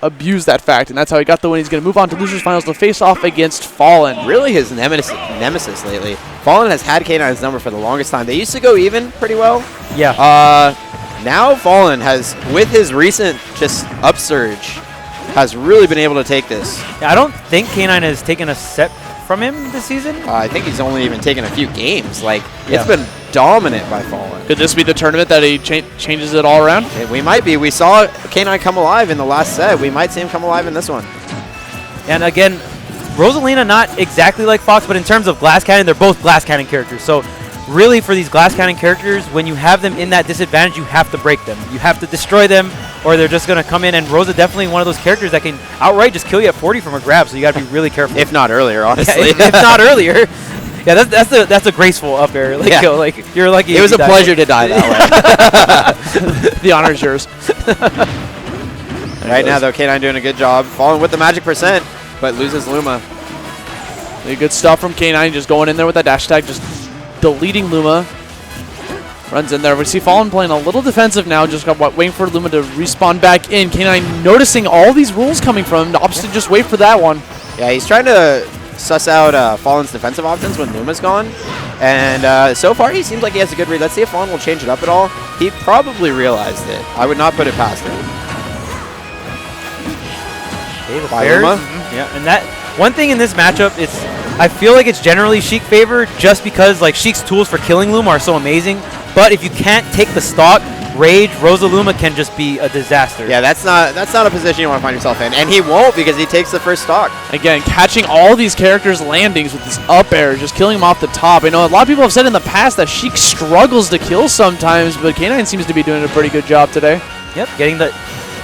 abuse that fact, and that's how he got the win. He's going to move on to Losers Finals to face off against falln. Really his nemesis lately. Falln has had K9's number for the longest time. They used to go even pretty well. Yeah. Now Falln has, with his recent just upsurge, has really been able to take this. Yeah, I don't think K9 has taken a set from him this season. I think he's only even taken a few games. Like, it's been dominant by Falln. Could this be the tournament that he changes it all around? We might be. We saw K9 come alive in the last set. We might see him come alive in this one. And again, Rosalina not exactly like Fox, but in terms of Glass Cannon, they're both Glass Cannon characters. So really for these Glass Cannon characters, when you have them in that disadvantage, you have to break them. You have to destroy them, or they're just going to come in. And Rosa definitely one of those characters that can outright just kill you at 40 from a grab, so you got to be really careful. If not earlier, honestly. Yeah, if not earlier. Yeah, that's a graceful up air. Like, yeah. Like you're lucky. It was a pleasure to die that way. The honor is yours. Right now, though, K9 doing a good job. Falln with the magic percent, but loses Luma. Really good stuff from K9, just going in there with that dash attack, just deleting Luma. Runs in there. We see Falln playing a little defensive now, just waiting for Luma to respawn back in. K9 noticing all these rules coming from him, opts to just wait for that one. Yeah, he's trying to suss out Fallon's defensive options when Luma's gone. And so far, he seems like he has a good read. Let's see if Falln will change it up at all. He probably realized it. I would not put it past him. By Luma? Yeah, and that one thing in this matchup, I feel like it's generally Sheik favor just because like Sheik's tools for killing Luma are so amazing. But if you can't take the stock, Rage, Rosaluma can just be a disaster. Yeah, that's not a position you want to find yourself in. And he won't because he takes the first stock. Again, catching all these characters' landings with this up air, just killing them off the top. I know a lot of people have said in the past that Sheik struggles to kill sometimes, but K9 seems to be doing a pretty good job today. Yep,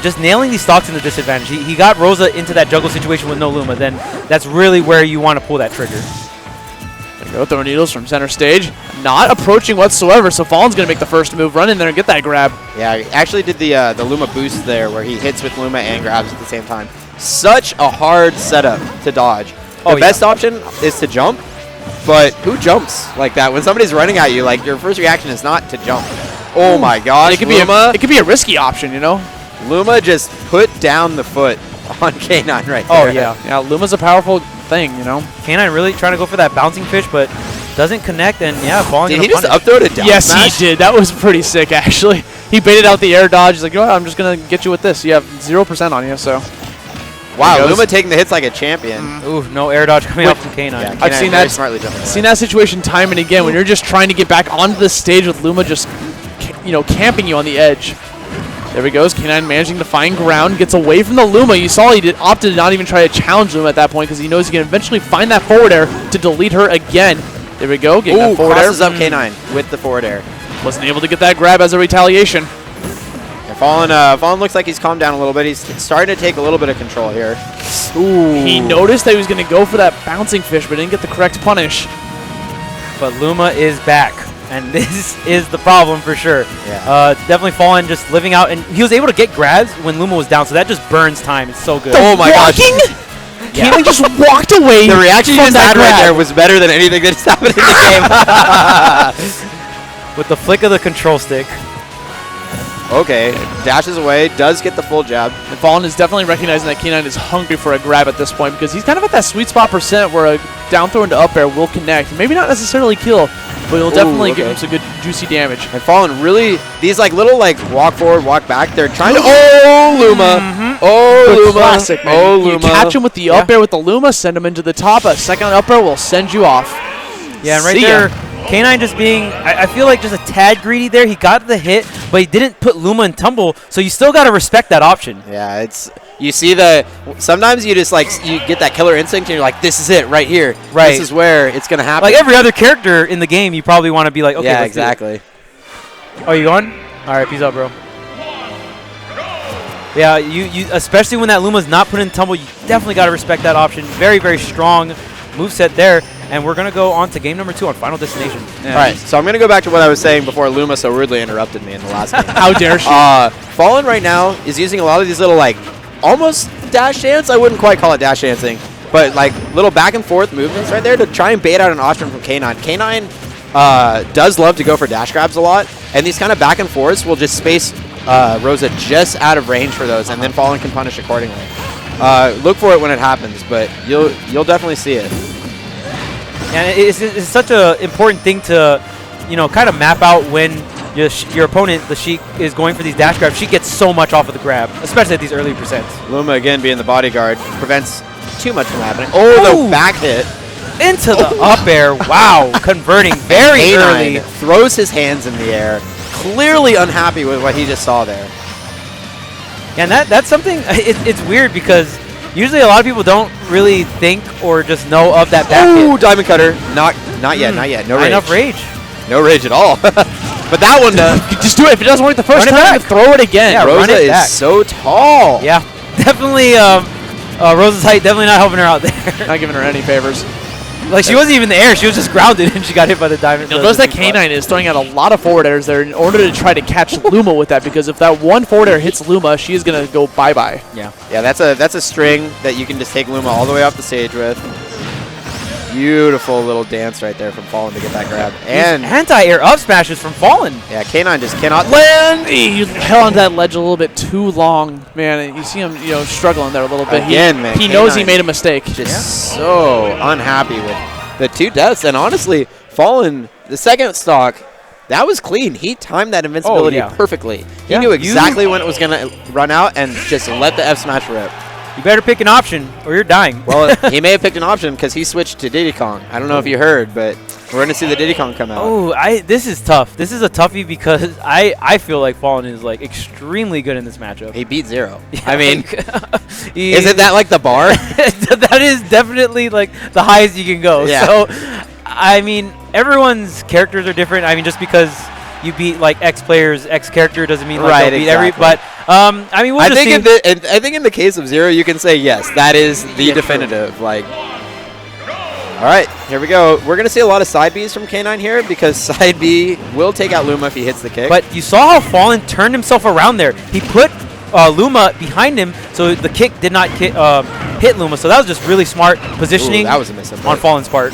just nailing these stocks in the disadvantage. He got Rosa into that juggle situation with no Luma. Then that's really where you want to pull that trigger. There you go, throwing needles from center stage. Not approaching whatsoever, so Falln's going to make the first move, run in there and get that grab. Yeah, he actually did the Luma boost there where he hits with Luma and grabs at the same time. Such a hard setup to dodge. The best option is to jump, but who jumps like that? When somebody's running at you, like your first reaction is not to jump. Oh my gosh, it could be a risky option, you know? Luma just put down the foot on K9 right there. Oh, yeah. Yeah, Luma's a powerful thing, you know? K9 really trying to go for that bouncing fish, but doesn't connect, and yeah, falling. Did he just up throw to down smash? He did. That was pretty sick, actually. He baited out the air dodge. He's like, you know what, I'm just going to get you with this. You have 0% on you, so. Wow, Luma taking the hits like a champion. Ooh, no air dodge coming out from K9. Yeah, I've seen that situation time and again when you're just trying to get back onto the stage with Luma just, camping you on the edge. There he goes. K9 managing to find ground, gets away from the Luma. You saw he opted to not even try to challenge Luma at that point because he knows he can eventually find that forward air to delete her again. There we go. Getting that forward crosses up K9 with the forward air. Wasn't able to get that grab as a retaliation. Yeah, Falln looks like he's calmed down a little bit. He's starting to take a little bit of control here. Ooh. He noticed that he was going to go for that bouncing fish, but didn't get the correct punish. But Luma is back. And this is the problem for sure. Yeah. Definitely Falln just living out. And he was able to get grabs when Luma was down, so that just burns time. It's so good. Oh my gosh. K9 just walked away. The reaction you just had right there was better than anything that's happened in the game. With the flick of the control stick. Okay, dashes away, does get the full jab. And Falln is definitely recognizing that K9 is hungry for a grab at this point because he's kind of at that sweet spot percent where a down throw into up air will connect. Maybe not necessarily kill, but it'll definitely give him some good juicy damage. And Falln really, these little walk forward, walk back, they're trying to, oh, Luma. Oh, Luma. Classic, man. Oh, Luma. You catch him with the up air with the Luma, send him into the top. A second up air will send you off. Yeah, and right there, K9 just being, I feel like just a tad greedy there. He got the hit, but he didn't put Luma in tumble, so you still got to respect that option. Yeah, you see sometimes you just you get that killer instinct and you're like, this is it right here. Right. This is where it's going to happen. Like every other character in the game, you probably want to be like, okay, yeah, exactly. Oh, you going? All right, peace out, bro. Yeah, you especially when that Luma's not put in tumble, you definitely got to respect that option. Very, very strong moveset there. And we're going to go on to game number 2 on Final Destination. Yeah. All right, so I'm going to go back to what I was saying before Luma so rudely interrupted me in the last game. How dare she? Falln right now is using a lot of these little, almost dash dance. I wouldn't quite call it dash dancing, but, little back and forth movements right there to try and bait out an option from K9. K9 does love to go for dash grabs a lot, and these kind of back and forths will just space Rosa just out of range for those, and then falln can punish accordingly. Look for it when it happens, but you'll definitely see it. And it's such an important thing to, kind of map out when your opponent, the Sheik, is going for these dash grabs. She gets so much off of the grab, especially at these early percents. Luma, again, being the bodyguard, prevents too much from happening. Oh, the back hit. Into the up air. Wow. Converting very early. Throws his hands in the air, clearly unhappy with what he just saw there. And that's something, it's weird because usually a lot of people don't really think or just know of that back hit. Diamond cutter. Not yet, not yet. No rage. Not enough rage. No rage at all. But that one does. Just do it. If it doesn't work the first time, throw it again. Yeah, Rosa is so tall. Yeah, definitely. Rosa's height definitely not helping her out there. Not giving her any favors. Like, she wasn't even in the air. She was just grounded, and she got hit by the diamond. Notice that K9 is throwing out a lot of forward airs there in order to try to catch Luma with that, because if that one forward air hits Luma, she is going to go bye-bye. Yeah. Yeah, that's a string that you can just take Luma all the way off the stage with. Beautiful little dance right there from falln to get that grab. And anti-air up smashes from falln. Yeah, K9 just cannot land. He held onto that ledge a little bit too long, man. And you see him, struggling there a little bit. Again, he knows he made a mistake. Just so unhappy with the 2 deaths. And honestly, falln, the second stock, that was clean. He timed that invincibility perfectly. He knew exactly when it was going to run out and just let the F smash rip. You better pick an option or you're dying. Well, he may have picked an option because he switched to Diddy Kong. I don't know if you heard, but we're going to see the Diddy Kong come out. Oh, this is tough. This is a toughie because I feel like falln is like extremely good in this matchup. He beat Zero. Yeah, I mean, is isn't that like the bar? That is definitely like the highest you can go. Yeah. So, I mean, everyone's characters are different. I mean, just because you beat like X players, X character doesn't mean like they'll beat every. But I mean, we'll just see. I think in the case of Zero, you can say yes, that is the definitive. True. Like, all right, here we go. We're gonna see a lot of side Bs from K9 here because side B will take out Luma if he hits the kick. But you saw how falln turned himself around there. He put Luma behind him, so the kick did not hit Luma. So that was just really smart positioning. Ooh, that was a miss on falln's part.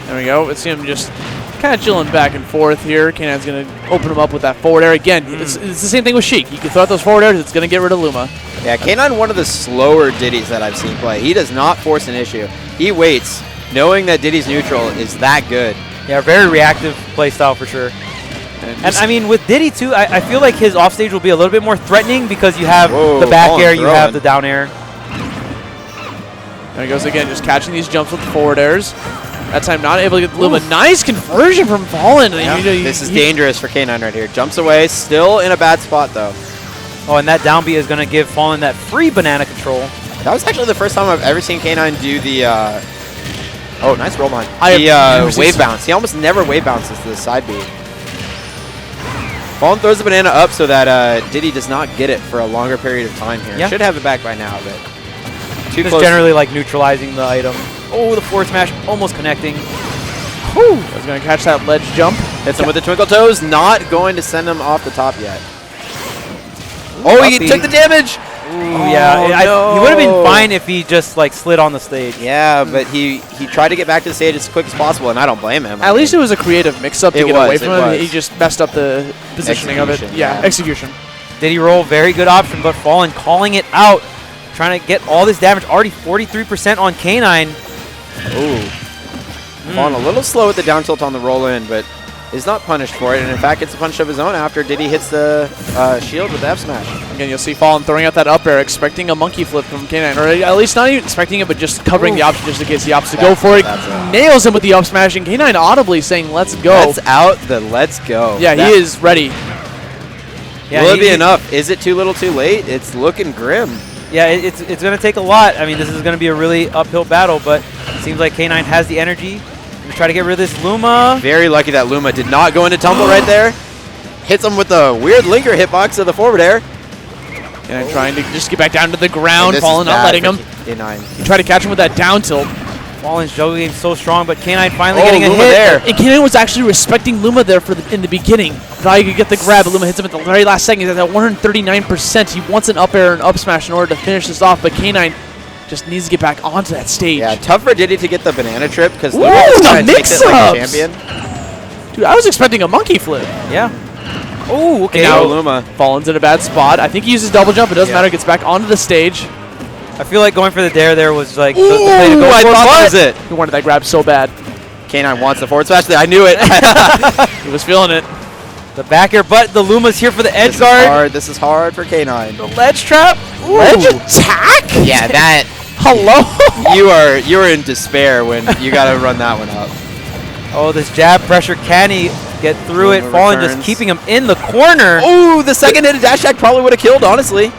There we go. Let's see him just kind of chilling back and forth here. K9's going to open him up with that forward air. Again, it's the same thing with Sheik. You can throw out those forward airs, it's going to get rid of Luma. Yeah, K9, one of the slower Diddies that I've seen play. He does not force an issue. He waits, knowing that Diddy's neutral is that good. Yeah, very reactive play style for sure. And I mean, with Diddy, too, I feel like his offstage will be a little bit more threatening because you have the back air, you have the down air. There he goes again, just catching these jumps with the forward airs. That time not able to get Luma. Nice conversion from falln. Yeah. This is dangerous for K9 right here. Jumps away, still in a bad spot though. Oh, and that down B is going to give falln that free banana control. That was actually the first time I've ever seen K9 do the oh, nice roll line. The wave bounce. He almost never wave bounces to the side B. falln throws the banana up so that Diddy does not get it for a longer period of time here. Should have it back by now, but too just close. Generally like neutralizing the item. Oh, the forward smash almost connecting. Whew. I was going to catch that ledge jump. Hits him with the twinkle toes. Not going to send him off the top yet. Oh, he took the damage. Ooh, yeah. No. He would have been fine if he just like slid on the stage. Yeah, but he tried to get back to the stage as quick as possible, and I don't blame him. At least it was a creative mix-up to get away from him. He just messed up the positioning of it. Yeah, execution. Did he roll? Very good option, but falln calling it out. Trying to get all this damage. Already 43% on K9. Ooh. falln a little slow with the down tilt on the roll-in, but is not punished for it, and in fact gets a punish of his own after Diddy hits the shield with the F smash. Again, you'll see falln throwing out that up air, expecting a monkey flip from K9, or at least not even expecting it, but just covering the option just in case he opts to go for it. Nails him with the up smash, and K9 audibly saying, "Let's go." Let's out the let's go. Yeah, he is ready. Yeah, will it be enough? Is it too little too late? It's looking grim. Yeah, it's going to take a lot. I mean, this is going to be a really uphill battle, but it seems like K9 has the energy to try to get rid of this Luma. Very lucky that Luma did not go into tumble right there. Hits him with the weird linker hitbox of the forward air. And trying to just get back down to the ground, falln not letting him. K9. You try to catch him with that down tilt. falln's juggle game so strong, but K9 finally getting a Luma hit. there. And K9 was actually respecting Luma there in the beginning. Thought he could get the grab, but Luma hits him at the very last second. He's at that 139%. He wants an up air and up smash in order to finish this off, but K9 just needs to get back onto that stage. Yeah, tough for Diddy to get the banana trip because Ooh, the mix-ups! Dude, I was expecting a monkey flip. Yeah. Oh, okay. Now Luma. Fallon's in a bad spot. I think he uses double jump. It doesn't matter. Gets back onto the stage. I feel like going for the dare there was like the Ooh, play to go I for, thought that was it. He wanted that grab so bad. K9 wants the forward smash there. I knew it. He was feeling it. the back air, but the Luma's here for the edge This guard. is hard. This is hard for K9. The ledge trap. Ooh. Ledge attack? Yeah, that. Hello? you are in despair when you got to run that one up. Oh, this jab pressure. Can he get through it? Luma Falln returns. just keeping him in the corner. Ooh, the second hit of dash attack probably would have killed, honestly.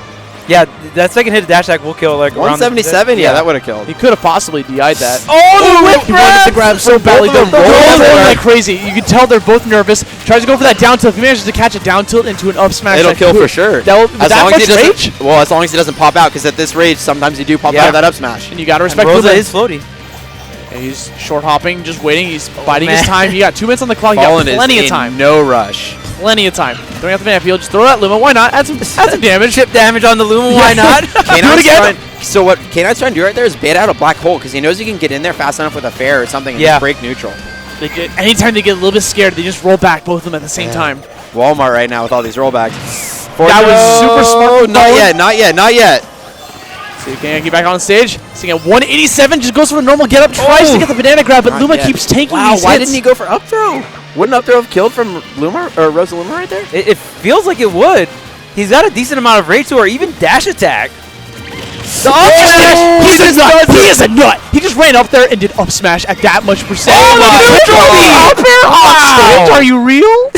Yeah, that second hit of dash attack will kill like around 177, yeah, that would have killed. He could have possibly DI'd that. Oh, the whip He wanted the grab so badly. of them They're rolled rolling there. like crazy. You can tell they're both nervous. Tries to go for that down tilt. If he manages to catch a down tilt into an up smash, It'll that kill could- for sure. That will, with As that long as much he rage, doesn't. Well, as long as he doesn't pop out, because at this rage, sometimes you do pop Yeah. out of that up smash. and you got to And respect Rosa Luma. is floaty. And he's short hopping, just waiting. He's biding his man. time. You got 2 minutes on the clock. You Fallon got is plenty of in time. no rush. Plenty of time. Throwing out the mana field. Just throw that Luma. Why not? Add some damage. Chip damage on the Luma. Why not? K9's again. so what K9's trying to do right there is bait out a black hole because he knows he can get in there fast enough with a fair or something and Yeah. just break neutral. Anytime they get a little bit scared, they just roll back both of them at the same time. Walmart right now with all these rollbacks. That was super smart from Not Fallon. yet, not yet, not yet. So you can't get back on stage. Sitting at 187, just goes for a normal get up, tries to get the banana grab, but Not Luma yet. keeps taking Wow, these why hits. didn't he go for up throw? Wouldn't up throw have killed from Luma or Rosalina right there? It feels like it would. He's got a decent amount of rage to or even dash attack. The up smash! He's a nut! He is a nut! He just ran up there and did up smash at that much percent. Oh, my Literally God. up air on stage? Are you real?